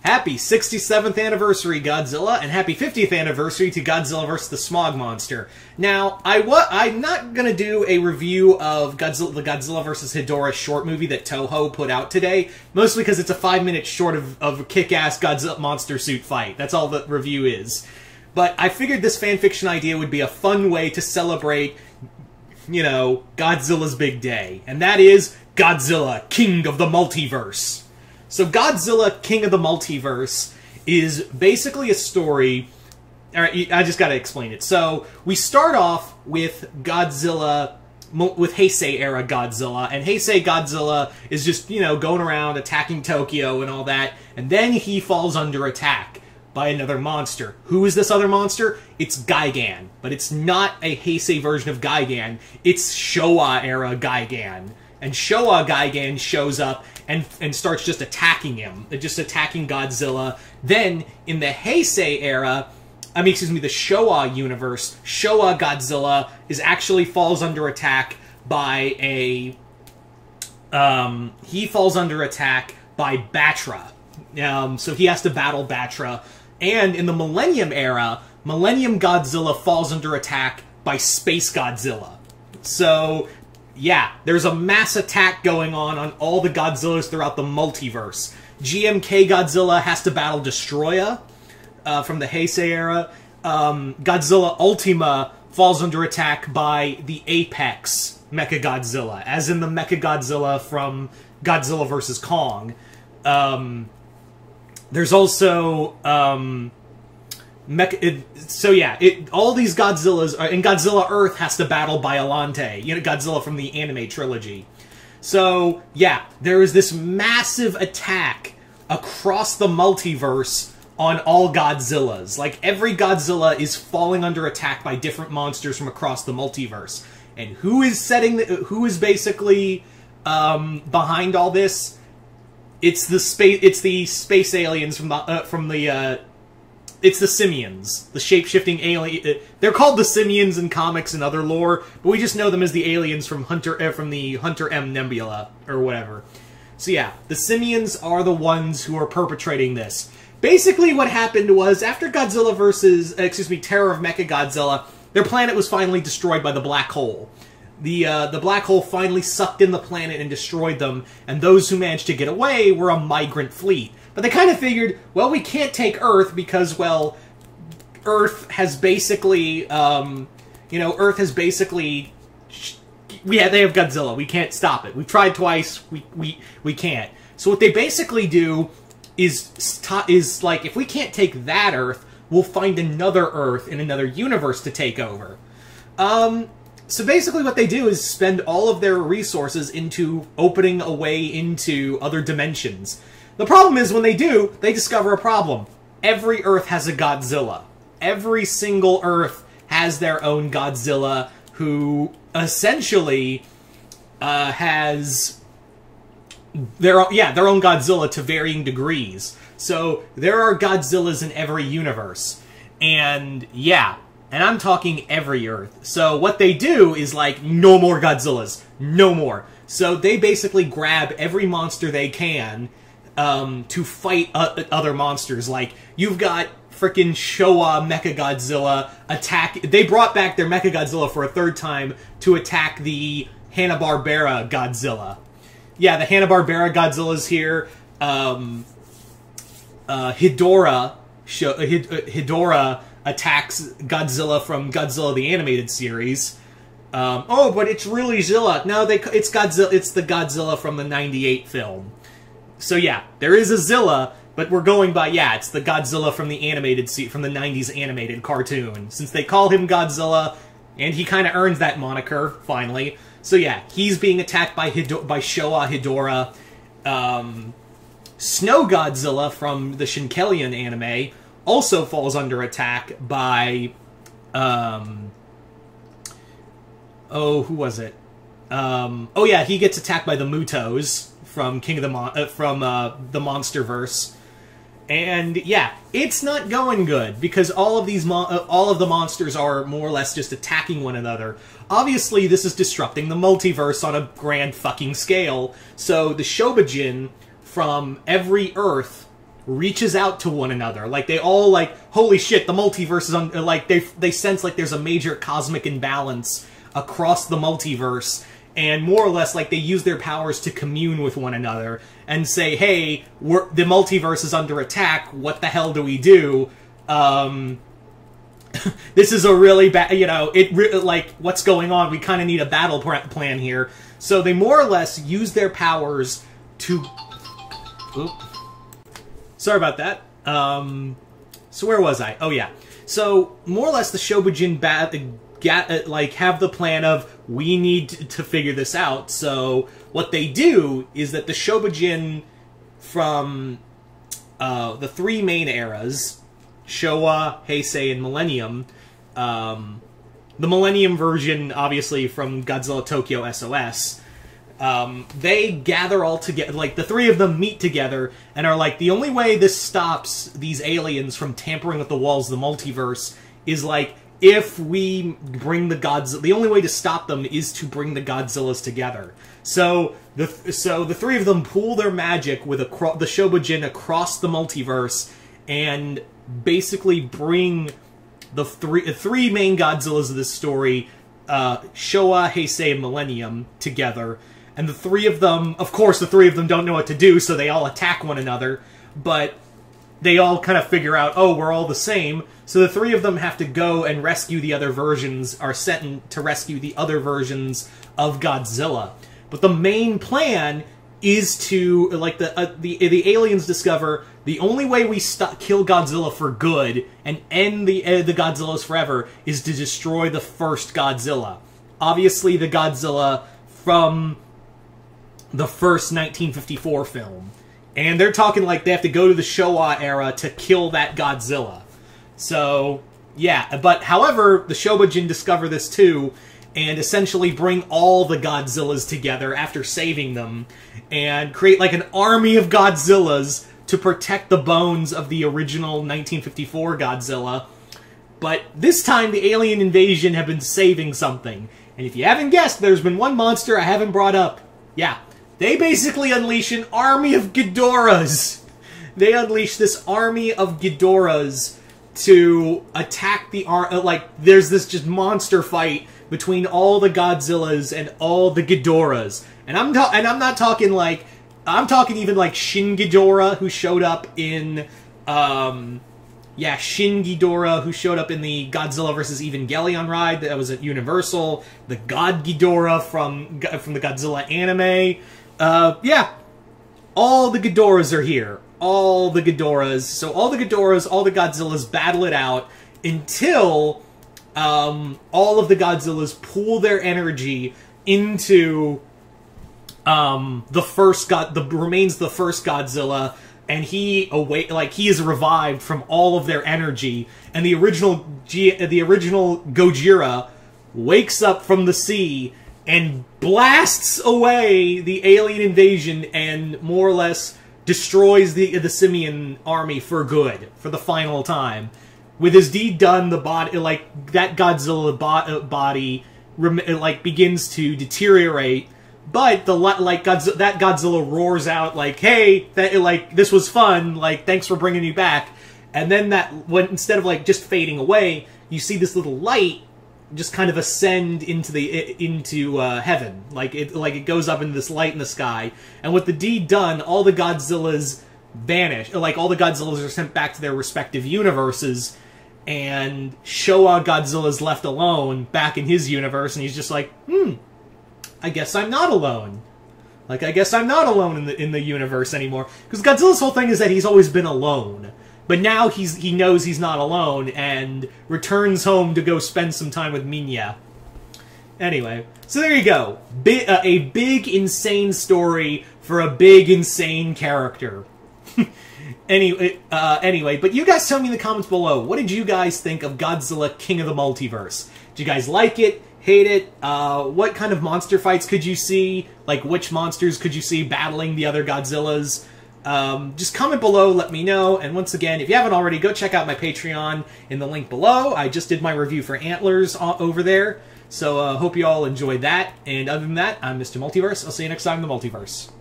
Happy 67th anniversary, Godzilla, and happy 50th anniversary to Godzilla vs. the Smog Monster. Now, I'm not going to do a review of the Godzilla vs. Hedorah short movie that Toho put out today, mostly because it's a 5-minute short of a kick-ass Godzilla monster suit fight. That's all the review is. But I figured this fanfiction idea would be a fun way to celebrate, you know, Godzilla's big day. And that is Godzilla, King of the Multiverse. So Godzilla, King of the Multiverse is basically a story... Alright, I just gotta explain it. So, we start off with Godzilla, with Heisei-era Godzilla, and Heisei Godzilla is just, you know, going around attacking Tokyo and all that, and then he falls under attack by another monster. Who is this other monster? It's Gigan, but it's not a Heisei version of Gigan, it's Showa-era Gigan. And Showa Gigan shows up and starts just attacking him, just attacking Godzilla. Then, in the Heisei era, the Showa universe, Showa Godzilla falls under attack by he falls under attack by Batra. So he has to battle Batra. And in the Millennium era, Millennium Godzilla falls under attack by Space Godzilla. So, yeah, there's a mass attack going on all the Godzillas throughout the multiverse. GMK Godzilla has to battle Destroya from the Heisei era. Godzilla Ultima falls under attack by the Apex Mechagodzilla, as in the Mechagodzilla from Godzilla vs. Kong. There's also... all these Godzillas, and Godzilla Earth has to battle Biollante, you know, Godzilla from the anime trilogy. So, yeah, there is this massive attack across the multiverse on all Godzillas. Like, every Godzilla is falling under attack by different monsters from across the multiverse. And who is basically behind all this? It's the space aliens it's the Simians, the shape-shifting alien. They're called the Simians in comics and other lore, but we just know them as the aliens from the Hunter M Nebula or whatever. So yeah, the Simians are the ones who are perpetrating this. Basically, what happened was after Godzilla versus Terror of Mechagodzilla, their planet was finally destroyed by the black hole. The black hole finally sucked in the planet and destroyed them, and those who managed to get away were a migrant fleet. But they kind of figured, well, we can't take Earth because, well, Earth has basically, they have Godzilla. We can't stop it. We've tried twice. We can't. So what they basically do is like, if we can't take that Earth, we'll find another Earth in another universe to take over. So basically what they do is spend all of their resources into opening a way into other dimensions. The problem is, when they do, they discover a problem. Every Earth has a Godzilla. Every single Earth has their own Godzilla, who essentially has their own Godzilla to varying degrees. So there are Godzillas in every universe. And yeah, and I'm talking every Earth. So what they do is like, no more Godzillas. No more. So they basically grab every monster they can to fight other monsters. Like, you've got frickin' Showa Mechagodzilla attack... They brought back their Mechagodzilla for a third time to attack the Hanna-Barbera Godzilla. Yeah, the Hanna-Barbera Godzilla's here. Hedorah attacks Godzilla from Godzilla the Animated Series. Oh, but it's really Zilla. No, it's Godzilla. It's the Godzilla from the '98 film. So yeah, there is a Zilla, but we're going by, yeah, it's the Godzilla from the from the 90s animated cartoon. Since they call him Godzilla, and he kind of earns that moniker, finally. So yeah, he's being attacked by Showa Hedorah. Snow Godzilla from the Shinkelion anime also falls under attack by, who was it? Oh yeah, he gets attacked by the Mutos from the Monsterverse. And yeah, it's not going good because all of the monsters are more or less just attacking one another. Obviously, this is disrupting the multiverse on a grand fucking scale. So the Shobijin from every Earth reaches out to one another. Like, they all, like, holy shit, the multiverse is like, they sense like there's a major cosmic imbalance across the multiverse, and more or less, like, they use their powers to commune with one another and say, hey, the multiverse is under attack, what the hell do we do? This is a really bad, you know, like, what's going on? We kind of need a battle plan here. So they more or less use their powers to... Oop. Sorry about that. So where was I? Oh, yeah. So, more or less, the Shobujin like, have the plan of, we need to figure this out. So, what they do is that the Shobujin from the three main eras, Showa, Heisei, and Millennium, the Millennium version, obviously, from Godzilla Tokyo SOS, they gather all together, like, the three of them meet together, and are like, the only way this stops these aliens from tampering with the walls of the multiverse is, like, if we bring the Godzilla, the only way to stop them is to bring the Godzillas together. So the three of them pool their magic with the Shobujin across the multiverse, and basically bring the three main Godzillas of this story, Showa, Heisei, and Millennium, together. And the three of them, of course, the three of them don't know what to do, so they all attack one another, but they all kind of figure out, oh, we're all the same, so the three of them have to go and rescue the other versions, are sent to rescue the other versions of Godzilla. But the main plan is to, like, the aliens discover the only way we kill Godzilla for good and end the Godzillas forever is to destroy the first Godzilla. Obviously, the Godzilla from the first 1954 film. And they're talking like they have to go to the Showa era to kill that Godzilla. So, yeah. But, however, the Shobujin discover this too, and essentially bring all the Godzillas together after saving them, and create, like, an army of Godzillas to protect the bones of the original 1954 Godzilla. But this time, the alien invasion have been saving something. And if you haven't guessed, there's been one monster I haven't brought up. Yeah. They basically unleash an army of Ghidorahs. They unleash this army of Ghidorahs to attack the... like, there's this just monster fight between all the Godzillas and all the Ghidorahs. And I'm not talking like... I'm talking even like Shin Ghidorah, who showed up in... yeah, Shin Ghidorah, who showed up in the Godzilla vs. Evangelion ride that was at Universal. The God Ghidorah from the Godzilla anime. Yeah. All the Ghidorahs are here. All the Ghidorahs. So all the Ghidorahs, all the Godzillas battle it out until all of the Godzillas pool their energy into the first remains the first Godzilla, and he is revived from all of their energy, and the original Gojira wakes up from the sea and blasts away the alien invasion and more or less destroys the Simian army for good, for the final time. With his deed done, the body, like, that Godzilla body, begins to deteriorate. But that Godzilla roars out like, "Hey, this was fun. Like, thanks for bringing me back." And then instead of just fading away, you see this little light just kind of ascend into heaven. It goes up into this light in the sky. And with the deed done, all the Godzillas vanish. Like, all the Godzillas are sent back to their respective universes, and Showa Godzilla's left alone back in his universe, and he's just like, I guess I'm not alone. Like, I guess I'm not alone in the universe anymore. Because Godzilla's whole thing is that he's always been alone. But now he knows he's not alone, and returns home to go spend some time with Minya. Anyway, so there you go. A big, insane story for a big, insane character. Anyway, but you guys tell me in the comments below, what did you guys think of Godzilla King of the Multiverse? Did you guys like it? Hate it? What kind of monster fights could you see? Like, which monsters could you see battling the other Godzillas? Just comment below, let me know. And once again, if you haven't already, go check out my Patreon in the link below. I just did my review for Antlers over there. So, hope you all enjoyed that. And other than that, I'm Mr. Multiverse. I'll see you next time in the Multiverse.